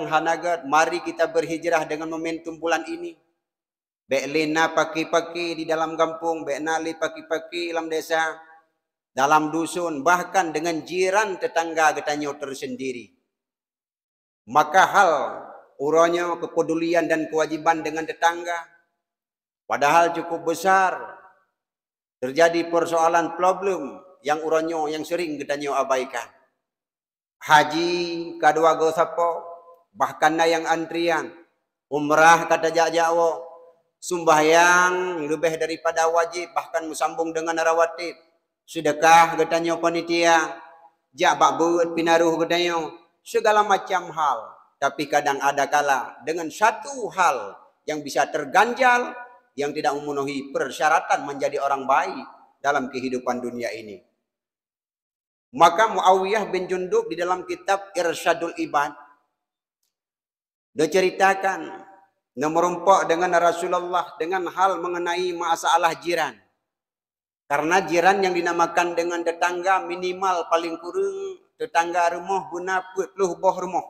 hanagat, mari kita berhijrah dengan momentum bulan ini. Beklina paki-paki di dalam kampung, beknali paki-paki dalam desa, dalam dusun, bahkan dengan jiran tetangga katanya tersendiri. Maka hal uranya kepedulian dan kewajiban dengan tetangga, padahal cukup besar, terjadi persoalan problem yang uronyo yang sering katanya abaikan. Haji kedua gosapo, bahkan na yang antrian, umrah kata jajawo, sumbahyang lebih daripada wajib, bahkan musambung dengan rawatib, sedekah katanya panitia, jabak buat pinaruh katanya, segala macam hal. Tapi kadang ada kala dengan satu hal yang bisa terganjal, yang tidak memenuhi persyaratan menjadi orang baik dalam kehidupan dunia ini. Maka Muawiyah bin Jundub di dalam kitab Irsyadul Ibad diceritakan merompak dengan Rasulullah dengan hal mengenai masalah jiran. Karena jiran yang dinamakan dengan tetangga minimal paling kurang tetangga rumah guna puluh boh rumah.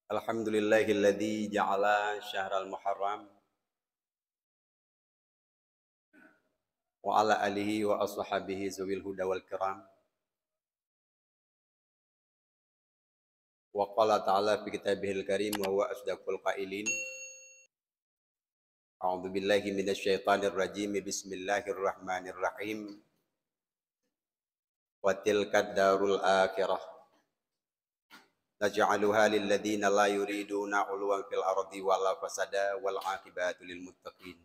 Alhamdulillahilladzi ja'ala syahral muharram wa ala alihi wa ashabihi zawil huda wal kiram. Wa qala ta'ala fi kitabihil karim wa huwa asdaqul qailin. A'udzu billahi minasyaitonir rajim. Bismillahirrahmanirrahim. Wa tilkad darul akhirah naj'aluha lil ladzina la yuriduna 'uluwan fil ardi wala fasada wal 'aqibatu lil muttaqin.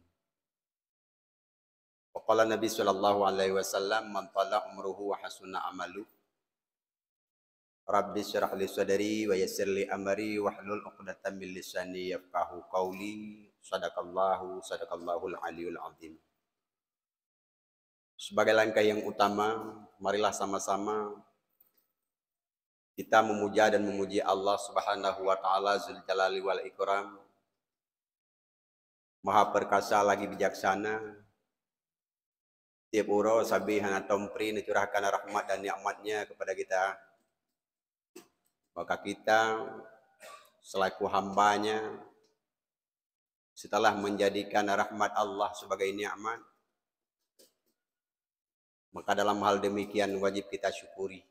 Wa qala Nabi sallallahu alaihi wasallam man tala umruhu wa hasuna amalu. Rabbi syrah li sadri wa yassir li amri wahlul 'uqdatam min lisani yafqahu qawli. Sadaqallahul aliyul azim. Sebagai langkah yang utama, marilah sama-sama kita memuja dan memuji Allah Subhanahu wa taala Dzul Jalali wal Ikram. Maha perkasa lagi bijaksana. Tiap uro sabi hana tompri nicurahkan rahmat dan nikmatnya kepada kita. Maka kita selaku hambanya, setelah menjadikan rahmat Allah sebagai nikmat, maka dalam hal demikian wajib kita syukuri.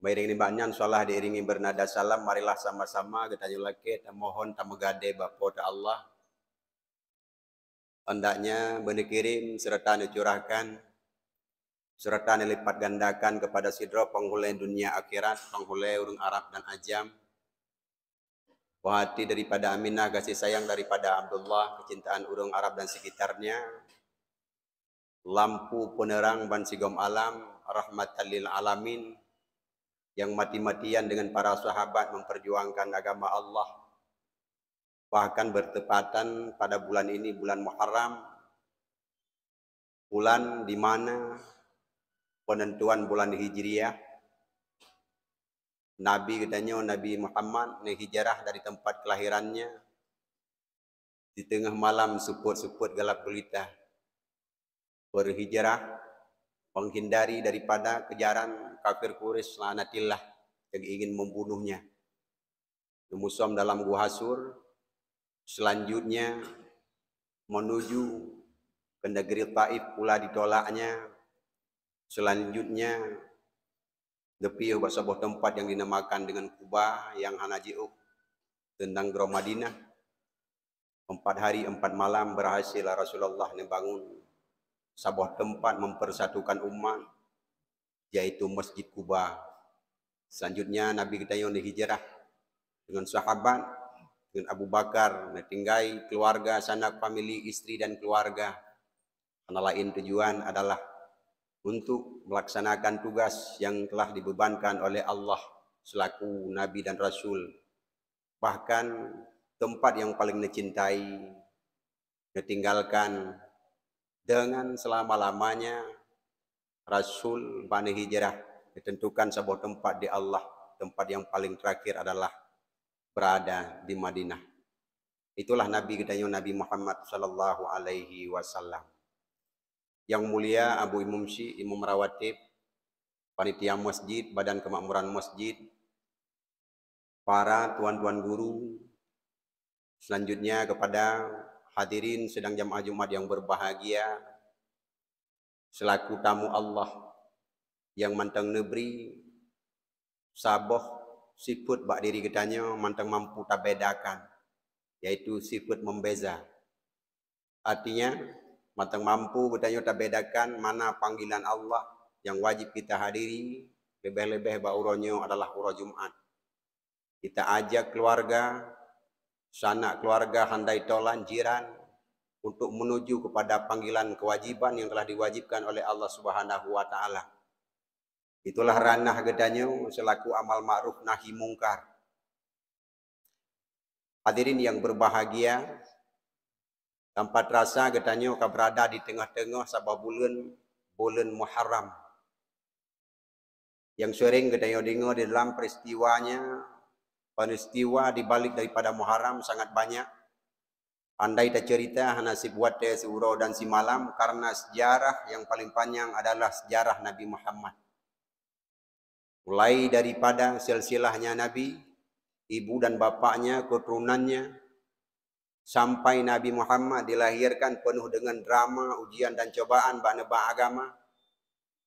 Bairing nimbanyan salah diiringi bernada salam, marilah sama-sama kita nyulake mohon tamegade bapa ta Allah. Hendaknya benih kirim serta dicurahkan serta dilipat gandakan kepada sidro penghulai dunia akhirat, penghulai urung Arab dan Ajam. Wahati daripada Aminah, kasih sayang daripada Abdullah, kecintaan urung Arab dan sekitarnya. Lampu penerang ban sigom alam, rahmatan lil alamin, yang mati-matian dengan para sahabat memperjuangkan agama Allah. Bahkan bertepatan pada bulan ini, bulan Muharram, bulan di mana penentuan bulan Hijriah, Nabi katanya Nabi Muhammad hijrah dari tempat kelahirannya di tengah malam suput-suput gelap gulita, berhijrah menghindari daripada kejaran kafir Quraisy lanatillah yang ingin membunuhnya. Memusam dalam gua Hasur, selanjutnya menuju ke negeri Taif pula ditolaknya. Selanjutnya depi sebuah tempat yang dinamakan dengan Kuba yang hanajiuk tentang Gro Madinah. 4 hari 4 malam berhasil Rasulullah membangun sebuah tempat mempersatukan umat, yaitu Masjid Kuba. Selanjutnya Nabi kita yang hijrah dengan sahabat, dengan Abu Bakar, tinggai keluarga, sanak famili, istri dan keluarga. Karena lain tujuan adalah untuk melaksanakan tugas yang telah dibebankan oleh Allah selaku Nabi dan Rasul. Bahkan tempat yang paling dicintai, ditinggalkan dengan selama-lamanya Rasul bani hijrah ditentukan sebuah tempat di Allah, tempat yang paling terakhir adalah berada di Madinah. Itulah Nabi kita Nabi Muhammad sallallahu alaihi wasallam. Yang mulia Abu Imam Syi, Imam Rawatib, panitia masjid, badan kemakmuran masjid, para tuan-tuan guru, selanjutnya kepada hadirin sedang jamaah Jumat yang berbahagia, selaku tamu Allah yang mantang negeri, saboh sifat bak diri kitanya mantang mampu tak bedakan, yaitu sifat membeza. Artinya mantang mampu kitanya tak bedakan mana panggilan Allah yang wajib kita hadiri, lebih-lebih bak uronyo adalah uro Jumat. Kita ajak keluarga, sanak keluarga, handai tolan, jiran, untuk menuju kepada panggilan kewajiban yang telah diwajibkan oleh Allah Subhanahu wa taala. Itulah ranah gedanya selaku amal ma'ruf nahi mungkar. Hadirin yang berbahagia, tanpa terasa gedanya ka berada di tengah-tengah sabah bulan Muharram. Yang sering gedanya dengar di dalam peristiwa di balik daripada Muharram sangat banyak. Andai tak cerita nasib buat seuro dan si malam, karena sejarah yang paling panjang adalah sejarah Nabi Muhammad. Mulai daripada silsilahnya Nabi, ibu dan bapaknya, keturunannya, sampai Nabi Muhammad dilahirkan penuh dengan drama, ujian dan cobaan bak agama.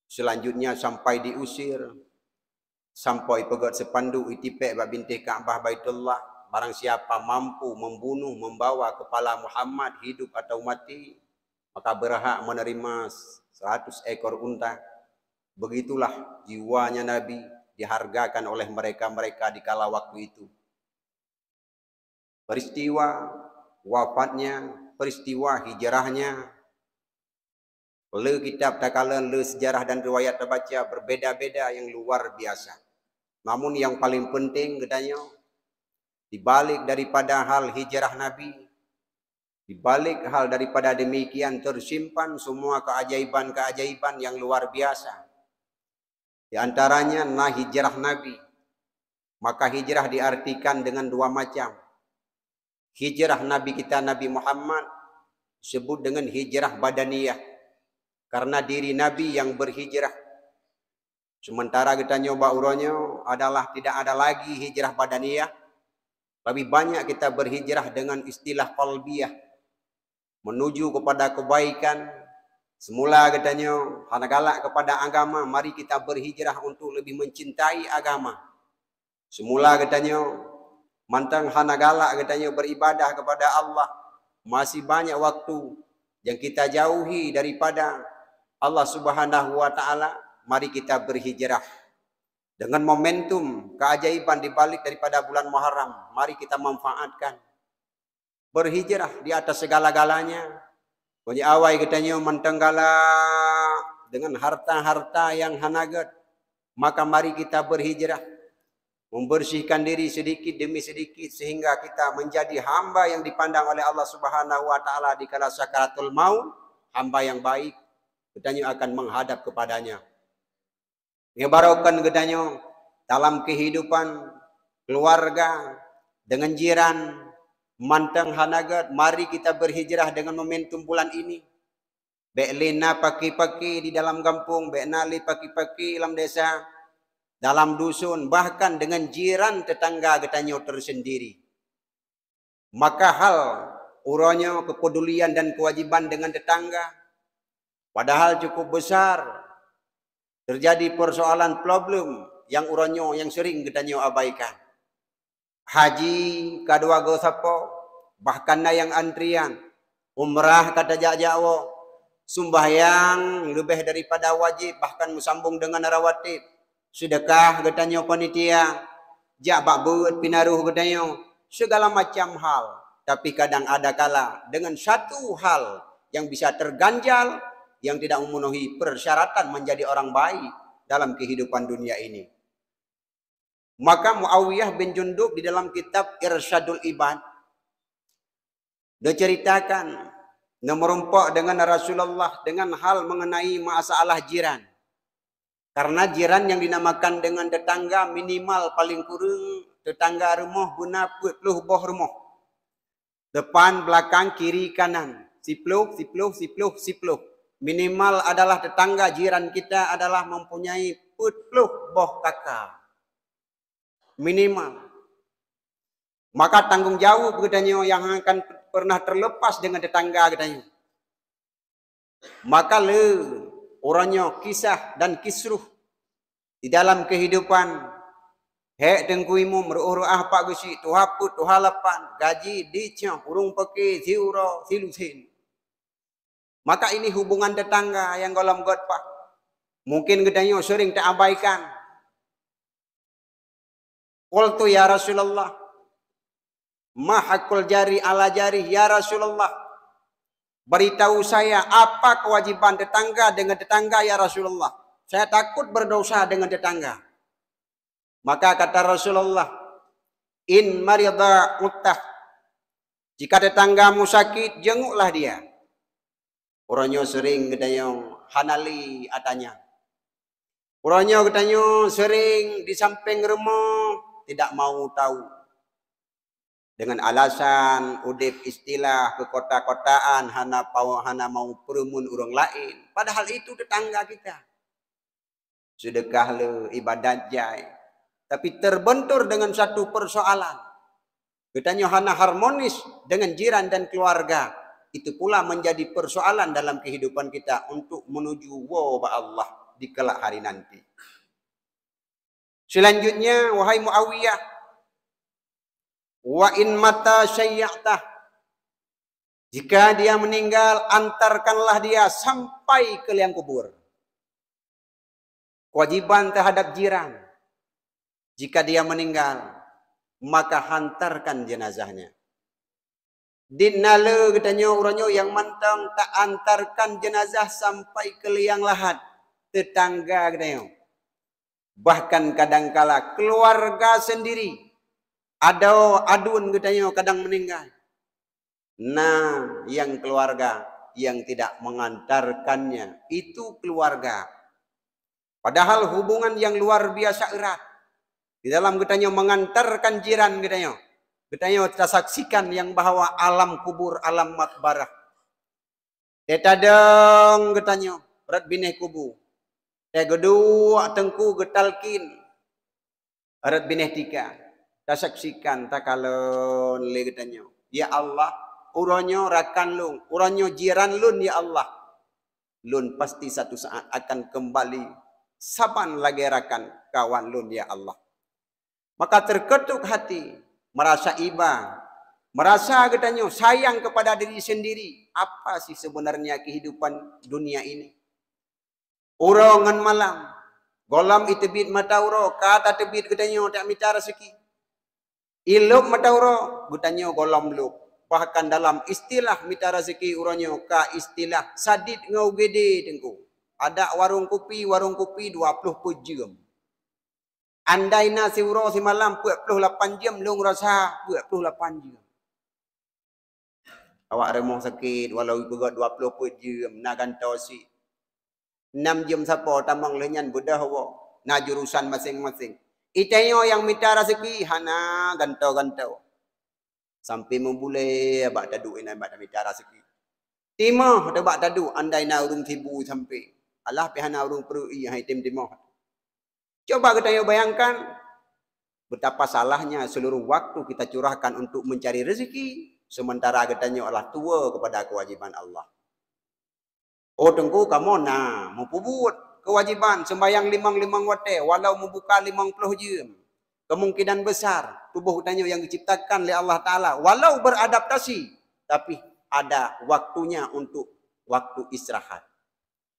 Selanjutnya sampai diusir, sampai pegat sepandu itipek bak bintih Ka'bah Baitullah. Barang siapa mampu membunuh, membawa kepala Muhammad hidup atau mati, maka berhak menerima 100 ekor unta. Begitulah jiwanya Nabi dihargakan oleh mereka-mereka di kala waktu itu. Peristiwa wafatnya, peristiwa hijrahnya, le kitab takalan, le sejarah dan riwayat terbaca berbeda-beda yang luar biasa. Namun yang paling penting katanya, dibalik daripada hal hijrah Nabi, dibalik hal daripada demikian tersimpan semua keajaiban-keajaiban yang luar biasa. Di antaranya hijrah Nabi. Maka hijrah diartikan dengan dua macam. Hijrah Nabi kita Nabi Muhammad disebut dengan hijrah badaniyah, karena diri Nabi yang berhijrah. Sementara kita nyoba uronyo adalah tidak ada lagi hijrah badaniyah. Lebih banyak kita berhijrah dengan istilah qalbiyah, menuju kepada kebaikan. Semula katanya hana galak kepada agama, mari kita berhijrah untuk lebih mencintai agama. Semula katanya mantang hana galak katanya beribadah kepada Allah, masih banyak waktu yang kita jauhi daripada Allah Subhanahu wa taala, mari kita berhijrah. Dengan momentum keajaiban dibalik daripada bulan Muharram, mari kita manfaatkan. Berhijrah di atas segala-galanya. Punya awai katanya mentenggala dengan harta-harta yang hanagat. Maka mari kita berhijrah. Membersihkan diri sedikit demi sedikit sehingga kita menjadi hamba yang dipandang oleh Allah Subhanahu wa taala di kala sakaratul maut, hamba yang baik. Katanya akan menghadap kepadanya. Ngebarokan katanya dalam kehidupan keluarga dengan jiran mantang hanagat, mari kita berhijrah dengan momentum bulan ini. Be'lina paki-paki di dalam kampung, be'nali paki-paki dalam desa, dalam dusun, bahkan dengan jiran tetangga katanya tersendiri. Maka hal uronya kepedulian dan kewajiban dengan tetangga padahal cukup besar. Terjadi persoalan problem yang uronyo yang sering katanya abaikan. Haji kedua gosapo, bahkan yang antrian. Umrah kata jajawo, sembahyang lebih daripada wajib, bahkan sambung dengan rawatib. Sedekah katanya panitia, jabak buat pinaruh katanya, segala macam hal. Tapi kadang ada kala dengan satu hal yang bisa terganjal, yang tidak memenuhi persyaratan menjadi orang baik dalam kehidupan dunia ini. Maka Muawiyah bin Jundub di dalam kitab Irsyadul Ibad diceritakan memerompak dengan Rasulullah dengan hal mengenai masalah jiran. Karena jiran yang dinamakan dengan tetangga minimal paling kurang tetangga rumah guna 40 boh rumah. Depan, belakang, kiri, kanan. 10, 10, 10, 10. Minimal adalah tetangga jiran kita adalah mempunyai 40 boh kakak. Minimal. Maka tanggung jawab katanya yang akan pernah terlepas dengan tetangga katanya. Maka orangnya kisah dan kisruh di dalam kehidupan. Hek tengkuimu meruah pak gusi tuhaput tuhalapan gaji dicah urung pakai ziuro silusin. Maka ini hubungan tetangga yang golom god pak. Mungkin katanya sering terabaikan. Qultu ya Rasulullah, ma haqqul jari ala jari ya Rasulullah. Beritahu saya apa kewajiban tetangga dengan tetangga ya Rasulullah. Saya takut berdosa dengan tetangga. Maka kata Rasulullah, in marida uttah. Jika tetanggamu sakit, jenguklah dia. Orangnya sering katanya hanali atanya. Orangnya katanya sering di samping rumah tidak mau tahu. Dengan alasan udip istilah ke kota-kotaan hana mau perumun orang lain. Padahal itu tetangga kita. Sedekah le ibadat jai. Tapi terbentur dengan satu persoalan. Katanya hana harmonis dengan jiran dan keluarga. Itu pula menjadi persoalan dalam kehidupan kita untuk menuju wabah Allah di kelak hari nanti. Selanjutnya wahai Muawiyah, wa in mata syayyatah. Jika dia meninggal, antarkanlah dia sampai ke liang kubur. Kewajiban terhadap jiran. Jika dia meninggal, maka hantarkan jenazahnya. Dinnala katanya orangnya yang mantang tak antarkan jenazah sampai ke liang lahat. Tetangga katanya. Bahkan kadangkala keluarga sendiri. Ada adun katanya kadang meninggal. Nah, yang keluarga yang tidak mengantarkannya itu keluarga. Padahal hubungan yang luar biasa erat. Di dalam katanya mengantarkan jiran katanya. Katanya kita saksikan yang bahwa alam kubur, alam makbarah. Tetadang katanya berat bineh kubu. Tegedua tengku getalkin. Berat bineh tika. Kita saksikan tak kalau katanya. Ya Allah, uranyo rakan lun, uranyo jiran lun ya Allah. Lun pasti satu saat akan kembali. Saban lagi rakan kawan lun ya Allah. Maka terketuk hati, merasa iba, merasa katanya sayang kepada diri sendiri. Apa sih sebenarnya kehidupan dunia ini? Urangan malam, golam itebit mata uro, kata tebit katanya tak minta rezeki. Iluk matauro gutanyo golam luk. Bahkan dalam istilah mita rezeki uranyo ka istilah sadit ngau gede tengku. Ada warung kopi 20 jam. Andai nasi uro si malam 48 jam lung rasa 48 jam. Awak remong sakit walau begot 20 jam na gantau si. 6 jam sapo tamang lenyan bedah wo. Na jurusan masing-masing. Itayo yang minta rezeki hana gantau-gantau. Sampai membule abak tadu ina abak minta rezeki. Timah abak tadu andai na urung tibu sampai. Allah pihana urung perui hai timah. Coba kita bayangkan betapa salahnya seluruh waktu kita curahkan untuk mencari rezeki sementara katanya Allah tua kepada kewajiban Allah. Oh tengku kamu nah mau pubut kewajiban sembahyang 5 waktu walau membuka 50 jam. Kemungkinan besar tubuh katanya yang diciptakan oleh Allah Ta'ala walau beradaptasi tapi ada waktunya untuk waktu istirahat.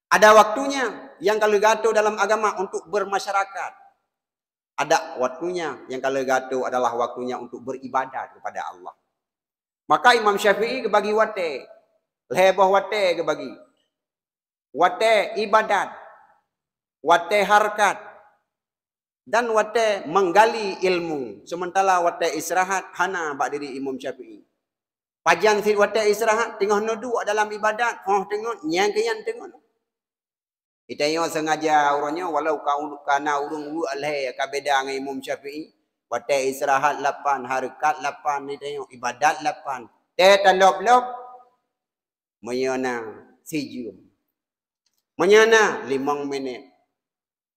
Ada waktunya yang kalau gato dalam agama untuk bermasyarakat. Ada waktunya yang kalau gato adalah waktunya untuk beribadat kepada Allah. Maka Imam Syafi'i kebagi wate. Leboh wate kebagi. Wate ibadat. Wate harkat. Dan wate menggali ilmu. Sementara wate istirahat hana bak diri Imam Syafi'i. Pajan si wate istirahat tengah nudu dalam ibadat. Oh tengok nyangkian tengok. Itayo sengaja orangnya walau kau kana urung wu alai ka beda ngai Imam Syafi'i. Watai istirahat 8, harakat 8, itayo ibadat 8. Talop-lop menyana sijum. Menyana 5 minit.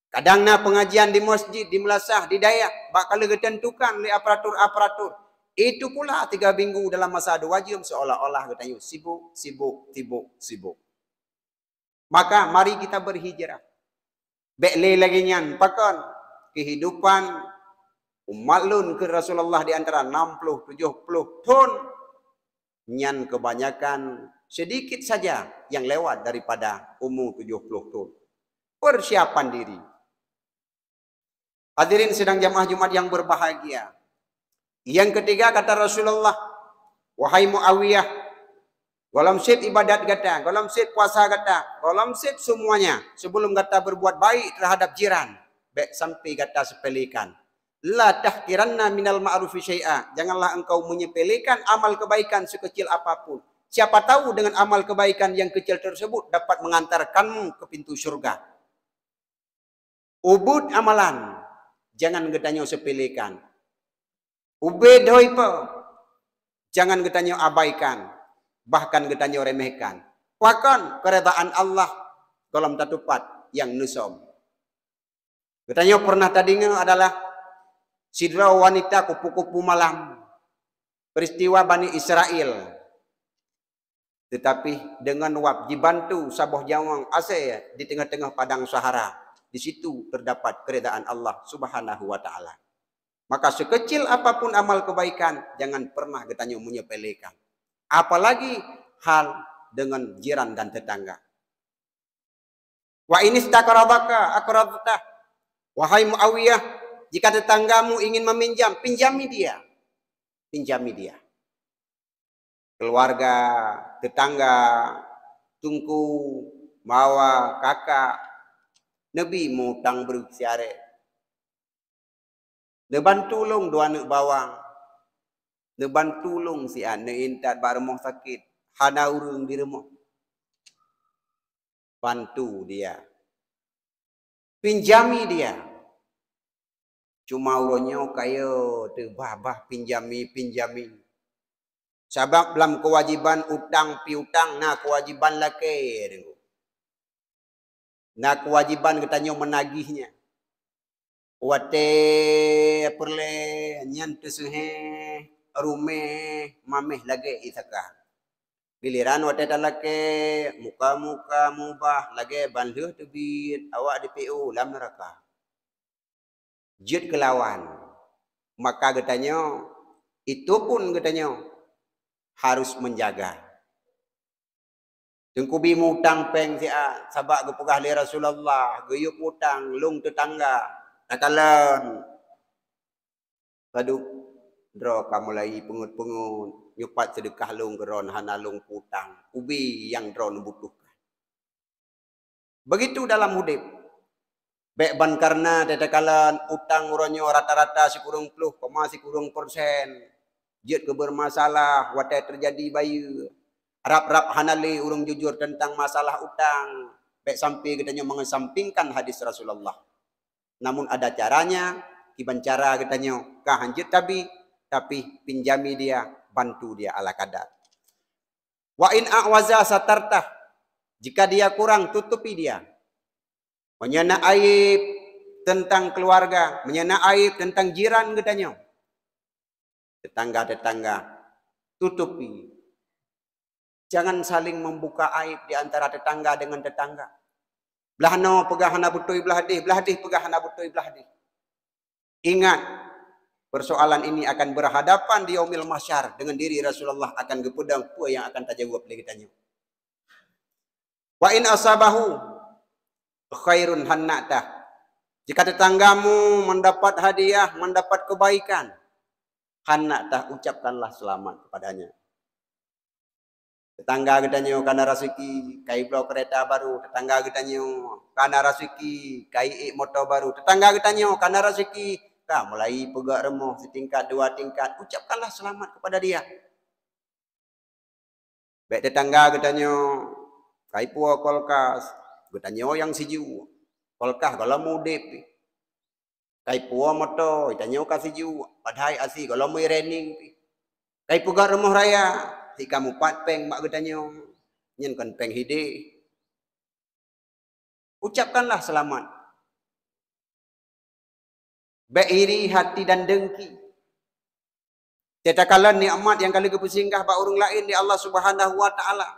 Kadang na pengajian di masjid, di melasah, di dayak, bakal ditentukan oleh aparatur-aparatur. Itu pula 3 minggu dalam masa 2 jam seolah-olah katanya sibuk, sibuk, sibuk, sibuk. Maka mari kita berhijrah. Bekle lagi nyan pakan kehidupan umat lun ke Rasulullah di antara 60 70 tahun nyan kebanyakan sedikit saja yang lewat daripada umur 70 tahun. Persiapan diri. Hadirin sedang jamaah Jumat yang berbahagia. Yang ketiga kata Rasulullah, wahai Muawiyah, golom sip ibadat kata, golom sip puasa kata, golom sip semuanya sebelum kata berbuat baik terhadap jiran. Baik sampai kata sepelikan. La tahkiranna minal ma'rufi syai'a. Janganlah engkau menyepelekan amal kebaikan sekecil apapun. Siapa tahu dengan amal kebaikan yang kecil tersebut dapat mengantarkanmu ke pintu surga. Ubud amalan. Jangan getanyo sepelekan. Ubed hoipa. Jangan getanyo abaikan. Bahkan getanyo remehkan. Bahkan keredaan Allah dalam tatupat yang nusom. Getanyo pernah tadinya adalah sidra wanita kupu-kupu malam. Peristiwa Bani Israel. Tetapi dengan wab dibantu saboh jawang ase di tengah-tengah padang Sahara. Di situ terdapat keredaan Allah Subhanahu wa taala. Maka sekecil apapun amal kebaikan jangan pernah getanyo menyepelekan. Apalagi hal dengan jiran dan tetangga. Wa inistaqrabaka aqrabta. Wahai Muawiyah, jika tetanggamu ingin meminjam, pinjami dia. Pinjami dia. Keluarga, tetangga, tungku, mawa, kakak, Nabi mutang bersiare. Neban tulung dua anak bawang. Neban tulung si anak intat bar remah sakit. Hana urung di remah. Bantu dia. Pinjami dia. Cuma uronyo kaya terbabah pinjami. Sebab dalam kewajiban utang piutang, nah kewajiban laki. Nah kewajiban katanya menagihnya. Wate perle nyan tesuhe rumeh mameh lagi isaka. Giliran wate talake muka-muka mubah lagi banduh tebit awak di PU lam neraka. Jut kelawan. Maka katanya itu pun katanya harus menjaga. Tengkubi mutang peng sia sabak gepegah li Rasulullah, geyuk utang lung tetangga. Nakalan. Paduk dro kamu lagi pengut-pengut nyupat sedekah lung geron hana lung putang. Ubi yang dro butuhkan. Begitu dalam hidup. Bek ban karena tetekalan utang uronyo rata-rata sikurung puluh, sikurung persen. Jet ke bermasalah, watai terjadi bayu. Rap-rap hanali urung jujur tentang masalah utang. Baik sampai katanya mengesampingkan hadis Rasulullah. Namun ada caranya. Iban cara katanya kahanjut tapi pinjami dia, bantu dia ala kadar. Wa in a'waza satartah. Jika dia kurang tutupi dia. Menyana aib tentang keluarga, menyana aib tentang jiran katanya. Tetangga-tetangga tutupi. Jangan saling membuka aib di antara tetangga dengan tetangga. Belahno pegahana butoi belah dih pegahana butoi belah dih. Ingat, persoalan ini akan berhadapan di yaumil mahsyar dengan diri Rasulullah akan gepedang pua yang akan tajawab lagi tanya. Wa in asabahu khairun hannatah. Jika tetanggamu mendapat hadiah, mendapat kebaikan, hannatah ucapkanlah selamat kepadanya. Tetangga getanyo kana rezeki kai blok kereta baru, tetangga getanyo kana rezeki kai motor baru, tetangga getanyo kana rezeki mulai pegak remah setingkat 2 tingkat, ucapkanlah selamat kepada dia. Baik tetangga getanyo kai puak kulkas, Katanya yang siju. Kolkah kalau mudip. Kai puwa moto, katanya kasih siju. Padahal asih kalau mau rening. Kai puga rumah raya. Si kamu pat peng mak katanya. Nyen kan peng hide. Ucapkanlah selamat. Beiri hati dan dengki. Tetakalan nikmat yang kali kepusinggah ba orang lain di Allah Subhanahu wa taala.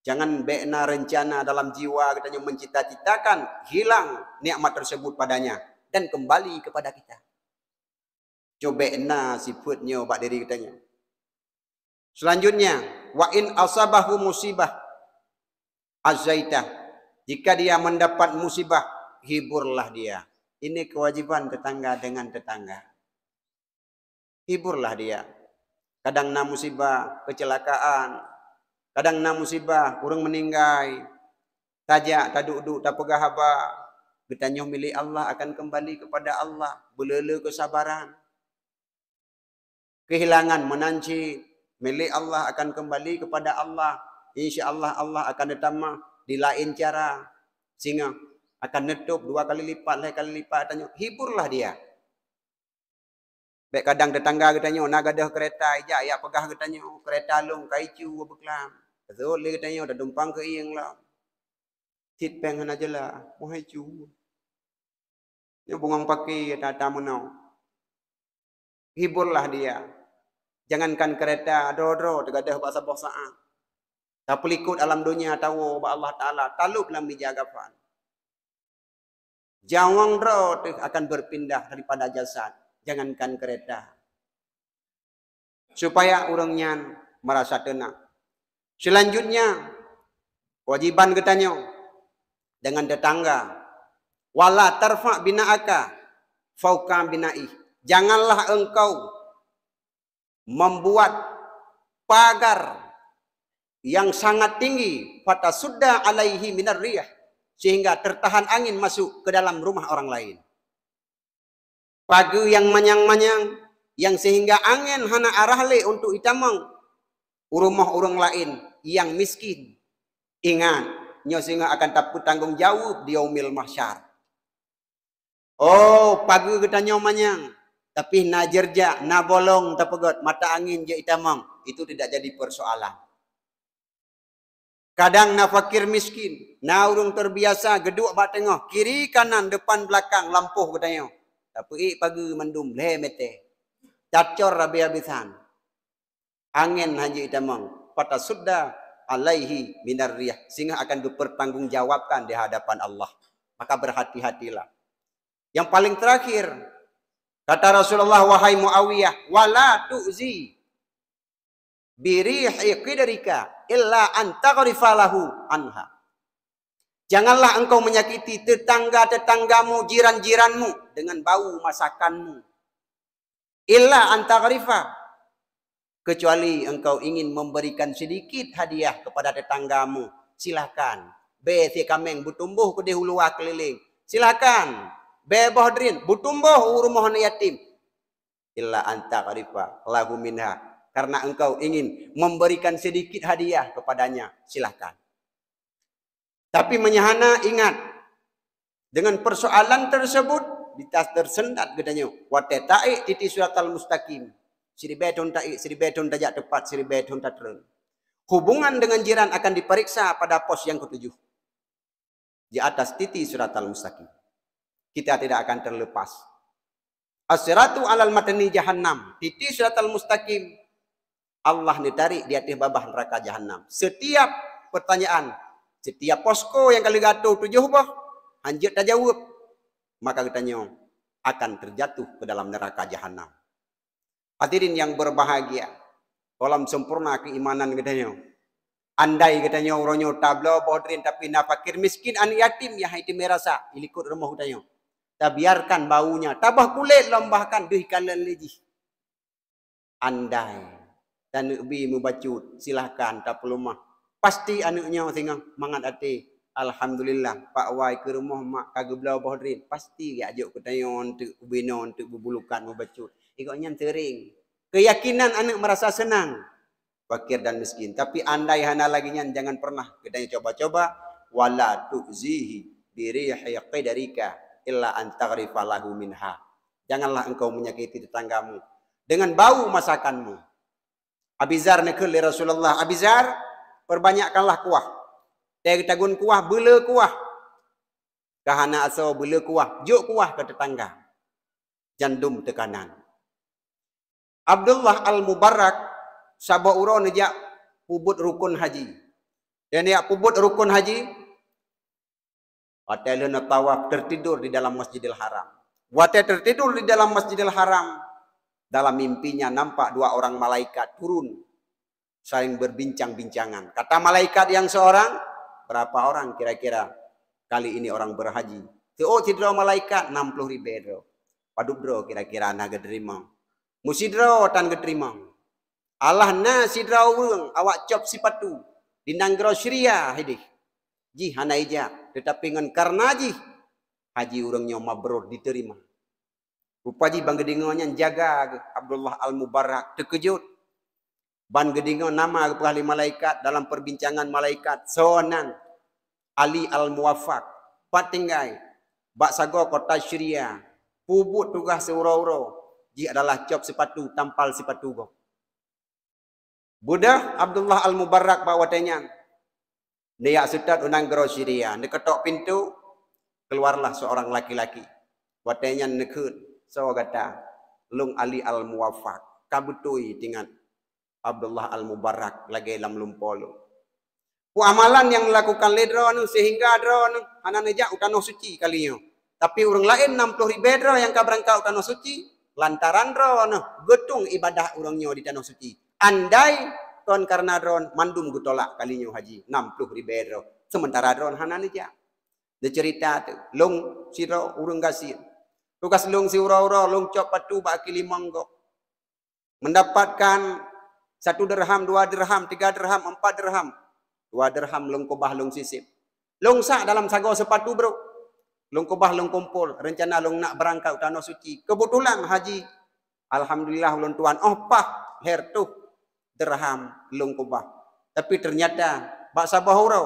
Jangan bena rencana dalam jiwa katanya mencita-citakan hilang nikmat tersebut padanya dan kembali kepada kita. Coba na sifatnya bak diri katanya. Selanjutnya, wa in asabahu musibah azaitah. Jika dia mendapat musibah, hiburlah dia. Ini kewajiban tetangga dengan tetangga. Hiburlah dia. Kadang na musibah kecelakaan, kadang na musibah kurang meninggal, tajak taduk-duk tak pegah haba. Getanya milik Allah akan kembali kepada Allah. Belele kesabaran. Kehilangan menanci milik Allah akan kembali kepada Allah. InsyaAllah Allah akan ditambah di lain cara. Sehingga akan netup 2 kali lipat, 3 kali lipat. Tanya, hiburlah dia. Baik kadang tetangga katanya, nak gadah kereta, ijak ya pegah katanya, kereta long, kaicu, beklam. Betul dia katanya, dah dumpang ke iyang lah. Tit peng hana jela, mau haicu. Dia bungang pakai, tata menau. Hiburlah dia. Jangankan kereta, doro, tergadah bahasa-bahasaan. Tak pelikut alam dunia, tahu bahwa Allah Ta'ala, taluk dalam dijagapan. Jawang dro akan berpindah daripada jasad. Jangankan kereta. Supaya orangnya merasa tenang. Selanjutnya, kewajiban katanya dengan tetangga. Wala tarfa bina'aka fauqa bina'i. Janganlah engkau membuat pagar yang sangat tinggi pada sudda alaihi minar riyah sehingga tertahan angin masuk ke dalam rumah orang lain. Pagar yang manyang-manyang yang sehingga angin hana arahle untuk itamang rumah orang lain yang miskin. Ingat, nyo sehingga akan dapat tanggung jawab di yaumil mahsyar. Oh, pagar kita nyo manyang tapi na jerja, na bolong tapegot mata angin je itamang, itu tidak jadi persoalan. Kadang na fakir miskin, na urung terbiasa geduk bak tengah, kiri kanan depan belakang lampuh katanya. Tapi pagi mendum lemete. Cacor rabi-habisan. Angin haji itamang, pada sudah alaihi minar riyah sehingga akan dipertanggungjawabkan di hadapan Allah. Maka berhati-hatilah. Yang paling terakhir, kata Rasulullah, wahai Muawiyah, wala tu'zi birihi qidarika illa an taghrifalahu anha. Janganlah engkau menyakiti tetangga-tetanggamu, jiran-jiranmu dengan bau masakanmu. Illa an taghrifa, kecuali engkau ingin memberikan sedikit hadiah kepada tetanggamu. Silakan. Beti kameng butumbuh ke dihuluah keliling. Silakan. Bebah drin butumbuh rumah yatim. Illa an taghrifa lahu minha. Karena engkau ingin memberikan sedikit hadiah kepadanya. Silakan. Tapi menyahana ingat. Dengan persoalan tersebut. Ditas tersendat katanya. Wateta'i titi suratal mustaqim. Siribetun ta'i, siribetun tajak tepat, siribetun tatren. Hubungan dengan jiran akan diperiksa pada pos yang ketujuh. Di atas titi suratal mustaqim. Kita tidak akan terlepas. As-siratu alal matani jahannam. Titi suratal mustaqim. Allah ditarik di atas babah neraka jahannam. Setiap pertanyaan, setiap posko yang kali gatuh tujuh bah, anjir tak jawab, maka katanya akan terjatuh ke dalam neraka jahannam. Hadirin yang berbahagia, dalam sempurna keimanan katanya. Andai katanya orangnya tablo bodrin tapi na fakir miskin an yatim ya itu merasa ilikut rumah katanya. Tak biarkan baunya, tabah kulit lambahkan duh kalian legi. Andai dan ubi membacut, silahkan tak perlu mah. Pasti anaknya tengah mangat hati. Alhamdulillah, Pak Wai ke rumah mak kagak belau bohdrin. Pasti ya ajuk katanya untuk ubino untuk berbulukan membacut. Ikutnya tering. Keyakinan anak merasa senang. Fakir dan miskin. Tapi andai hana lagi jangan pernah. Katanya coba-coba. wala tu'zihi birihi qidarika illa an taghrifa lahu minha. Janganlah engkau menyakiti tetanggamu dengan bau masakanmu. Abizar nekul Rasulullah, Abizar, perbanyakkanlah kuah. Tagun kuah, bela kuah. Kahana asal bela kuah, juk kuah ke tetangga. Jandum tekanan. Abdullah Al-Mubarak, sabah uro nejak pubut rukun haji. Dan dia pubut rukun haji, hotel tawaf tertidur di dalam Masjidil Haram. Waktu tertidur di dalam Masjidil Haram, dalam mimpinya nampak dua orang malaikat turun, saling berbincang-bincangan. Kata malaikat yang seorang, berapa orang kira-kira kali ini orang berhaji? Oh, cidro malaikat 60.000. Paduk bro kira-kira anak gedrima. Musidro tan gedrima. Allah na sidra urang awak cop sipatu di nanggro syria hidih. Ji hana ija, tetapi ngan karena ji haji urangnya mabrur diterima. Rupa ji bang gedingonya jaga Abdullah Al-Mubarak terkejut. Ban gedingo nama ahli malaikat dalam perbincangan malaikat sonan Ali Al-Muwaffaq patinggai bak sago kota syria pubut tugas seuro-uro ji adalah cop sepatu tampal sepatu go. Budah Abdullah Al-Mubarak bawa tenyan. Dia sudah unang gero syria. Dia ketok pintu, keluarlah seorang laki-laki. Watenya nekut. So kata, Lung Ali Al-Muwaffaq. Kabutui dengan Abdullah Al-Mubarak lagi dalam lumpolo. Ku amalan yang melakukan ledro sehingga dro hana nejak utano suci kalinya. Tapi orang lain 60.000 yang kabrangka utano suci lantaran dro getung ibadah orangnya di tanah suci. Andai kon karena dron mandum gutolak kalinya haji 60.000. Sementara dron hana nejak. Dia cerita tu, long siro urang gasir. Tugas long si ura-ura, long cop patu baki 5 gok. Mendapatkan 1 dirham, 2 dirham, 3 dirham, 4 dirham. 2 dirham long kobah long sisip. Long sak dalam sago sepatu bro. Long kobah long kumpul. Rencana long nak berangkat tanah suci. Kebetulan haji. Alhamdulillah long tuan. Oh pah her tuh dirham long kobah. Tapi ternyata bak sabah urau.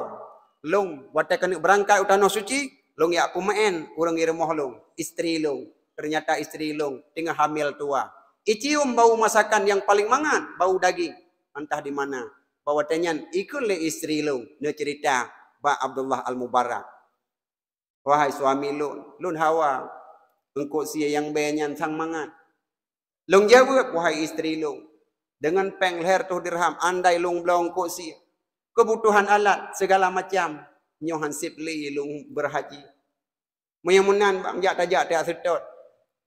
Long wate kena berangkat tanah suci. Long ya pumain urang irmoh long. Istri long. Ternyata istri long tengah hamil tua. Icium bau masakan yang paling mangan, bau daging. Entah di mana. Bawa tanyan ikut le istri long. Dia cerita Ba Abdullah Al-Mubarak. Wahai suami lun hawa. Engkau sia yang banyan sang mangan. Long jawab wahai istri long. Dengan peng leher tuh dirham. Andai long belong kau sia. Kebutuhan alat segala macam. Nyohan sipli long berhaji. Meyamunan bang jak tajak tak sedot.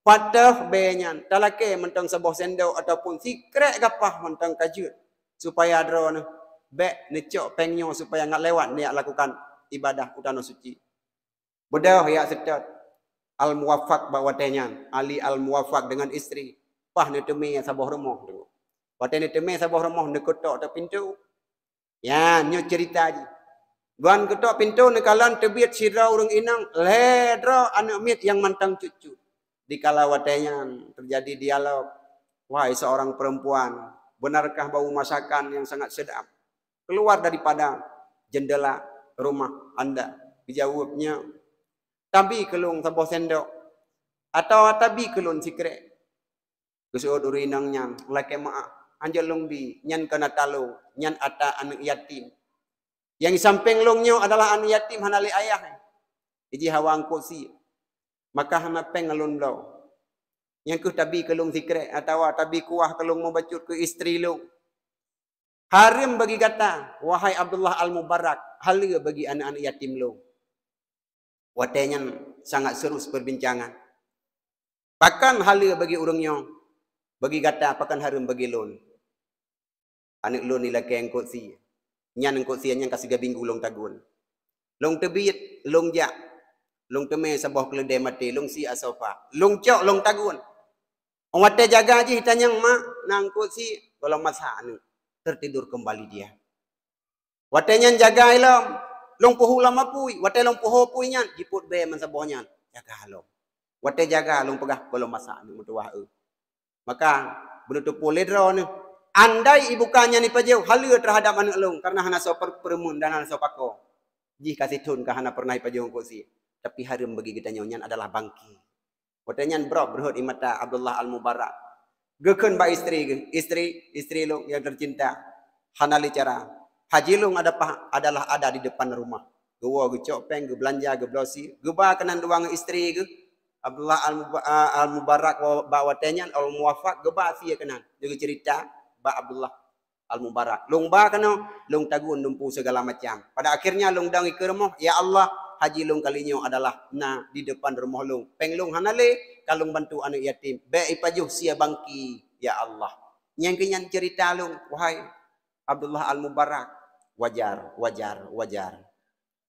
Patah banyan. Talake mentang sebuah sendok ataupun sikrek gapah mentang kajut. Supaya drone bek necok pengnya supaya nggak lewat niat lakukan ibadah utana suci. Bodoh ya sedot. Al-Muwaffaq bawa tenyan. Ali Al-Muwaffaq dengan istri. Pah ni temi sabah rumah tu. Waktu ni temi sabah rumah ni ketok tak pintu. Ya, nyo cerita je. Buan ketok pintu ni kalan tebiat sirau urang inang ledro anak mit yang mantang cucu. Di kala watenya terjadi dialog. Wahai seorang perempuan, benarkah bau masakan yang sangat sedap keluar daripada jendela rumah anda? Dijawabnya, tabi kelung sebuah sendok atau tabi kelun sikrek. Kesuod urinangnya, laki maaf, anjal lungbi, nyan kena talu, nyan ata anak yatim. Yang samping longnya adalah anak yatim hanali ayah. Iji hawang kosi. Maka hana pengalun blau. Yang ke tabi kelung sikrek atau tabi kuah kelung membacut ke istri long. Harim bagi kata, wahai Abdullah Al-Mubarak, halia bagi anak-anak yatim long. Watenya sangat seru perbincangan. Pakan halia bagi orangnya. Bagi kata, pakan harum bagi lon. Anak lon ni laki yang kosi. Nyan yang kosi yang kasih gabing long tagun. Long tebit, long jak. Long teme sabah keledai mati, long si asofa. Long cok, long tagun. Orang wate jaga je hitanya mak nang kosi kalau masak ni tertidur kembali dia. Watenya jaga ilam, long puhu lama pui, wate long puhu pui nyan jiput be man sabahnya. Jaga long. Wate jaga long pegah kalau masak ni mutuah Maka benutup poledro ni. Andai ibu kanya ni pajau halia terhadap anak long karena hana so peremun dan hana so pako. Ji kasih tun kahana pernah ipajong kursi. Tapi harum bagi kita nyonya adalah bangki. Watanyan berhut imata Abdullah Al-Mubarak. Gekun ba istri lu yang tercinta. Hanali cara. Haji lu adalah ada di depan rumah. Gewa ge copeng, ge belanja, ge blosi. Ge ba kenan duang istri ge. Abdullah Al-Mubarak ba watanyan Al-Muwafaq ge ba sia kenan. Juga cerita ba Abdullah Al-Mubarak. Lung ba kano, lung tagun numpu segala macam. Pada akhirnya lung dangi ke rumah, ya Allah, haji lung kalinyo adalah na di depan rumah lung. Peng lung hanale, kalung bantu anak yatim. Be ipajuh sia bangki, ya Allah. Yang kenyan cerita lung, wahai Abdullah Al-Mubarak, wajar.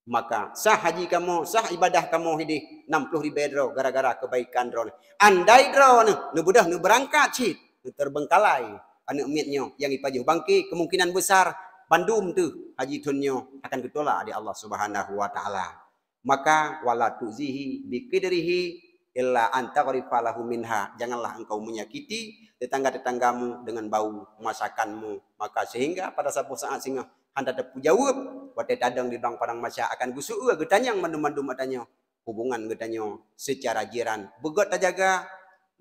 Maka sah haji kamu, sah ibadah kamu hidi 60.000 dro gara-gara kebaikan dro. Andai dro nu budah nu berangkat cit, nu terbengkalai anak mitnyo yang ipajuh bangki, kemungkinan besar bandum tu haji tunyo akan ketolak di Allah Subhanahu wa taala. Maka wala tuzihi biqidrihi illa anta qarifalahu minha. Janganlah engkau menyakiti tetangga-tetanggamu dengan bau masakanmu. Maka sehingga pada satu saat singa handa tepu jawab wate tadang di bang padang masya akan gusu getanyang mandum-mandum matanya hubungan getanyo secara jiran begot tajaga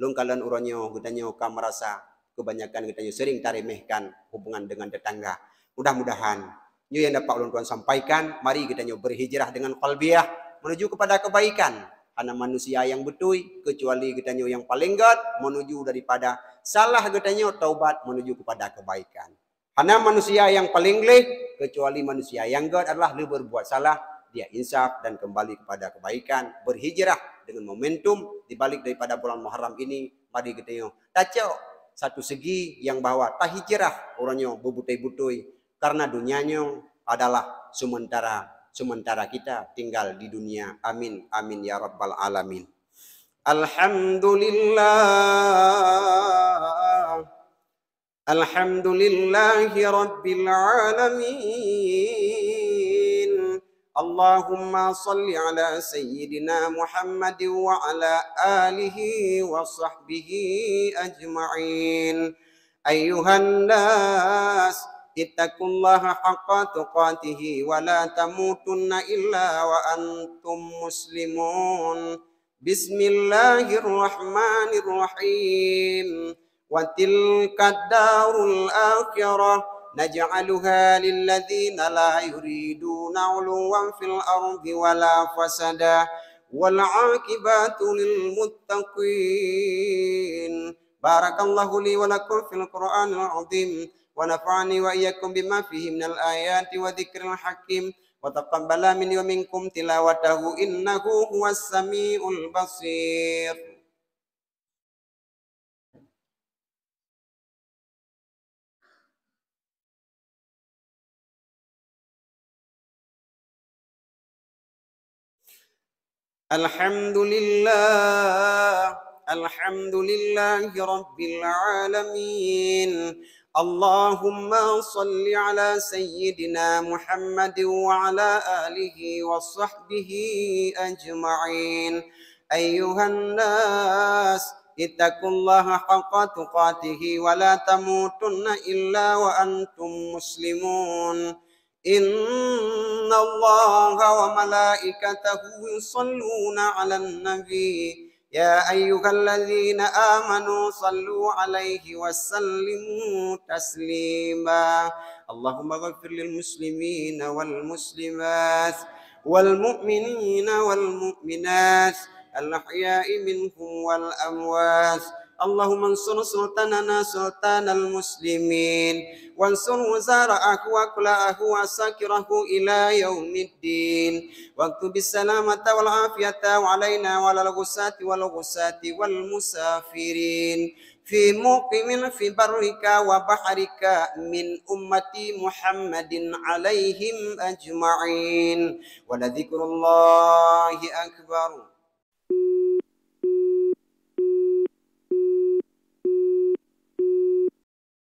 lungkalan uronyo getanyo ka merasa kebanyakan getanyo sering taremehkan hubungan dengan tetangga. Mudah-mudahan nyu yang dapat ulun tuan sampaikan, mari getanyo berhijrah dengan qalbiyah menuju kepada kebaikan. Hana manusia yang betul kecuali getanyo yang paling god menuju daripada salah getanyo taubat menuju kepada kebaikan. Hana manusia yang paling leh kecuali manusia yang god adalah lu berbuat salah, dia insaf dan kembali kepada kebaikan, berhijrah dengan momentum dibalik daripada bulan Muharram ini. Mari kita taco satu segi yang bahwa tak hijrah orangnya bebutai-butai karena dunianya adalah sementara kita tinggal di dunia. Amin amin ya rabbal alamin. Alhamdulillahi rabbil alamin. Allahumma salli ala sayyidina Muhammad wa ala alihi wa sahbihi ajma'in. Ayuhan nas, ittaqullaha haqqa tuqatihi wa la tamutunna illa wa antum muslimun. Bismillahirrahmanirrahim. Wa tilka darul akhirah naj'aluha lilladhina la yuriduna 'uluwan fil ardi wala fasada wal 'aqibatu lil muttaqin. Barakallahu li wa lakum fil Qur'anil 'azim wa nafa'ani wa iyyakum bima fihi minal ayati wa dzikril hakim wa taqabbala minni wa minkum tilawatahu innahu huwas samiul basir. Alhamdulillahi rabbil alamin. Allahumma salli ala sayyidina Muhammad wa ala alihi wa sahbihi ajma'in. Ayyuhan nas, ittaqullaha haqqa tuqatihi wa la tamutunna illa wa antum muslimun. Inna Allaha wa malaikatahu yusalluna 'alan nabi. Ya ayyuhalladzina amanu sallu 'alaihi wa sallimu taslima. Allahumma ighfir lil muslimina wal muslimat wal mu'minina wal mu'minat al ahya'i minhum wal amwat. Allahumma ansur sultanana sultanal muslimin wansur wazara'ahu wa kula'ahu wa sakirahu ila yaumiddin waqtu bisalamata wal afiyata wa alaina wa lal ghusati wal musafirin fi muqimin fi barrika wa bahrika min ummati Muhammadin alaihim ajma'in wa la dzikrullahi akbar.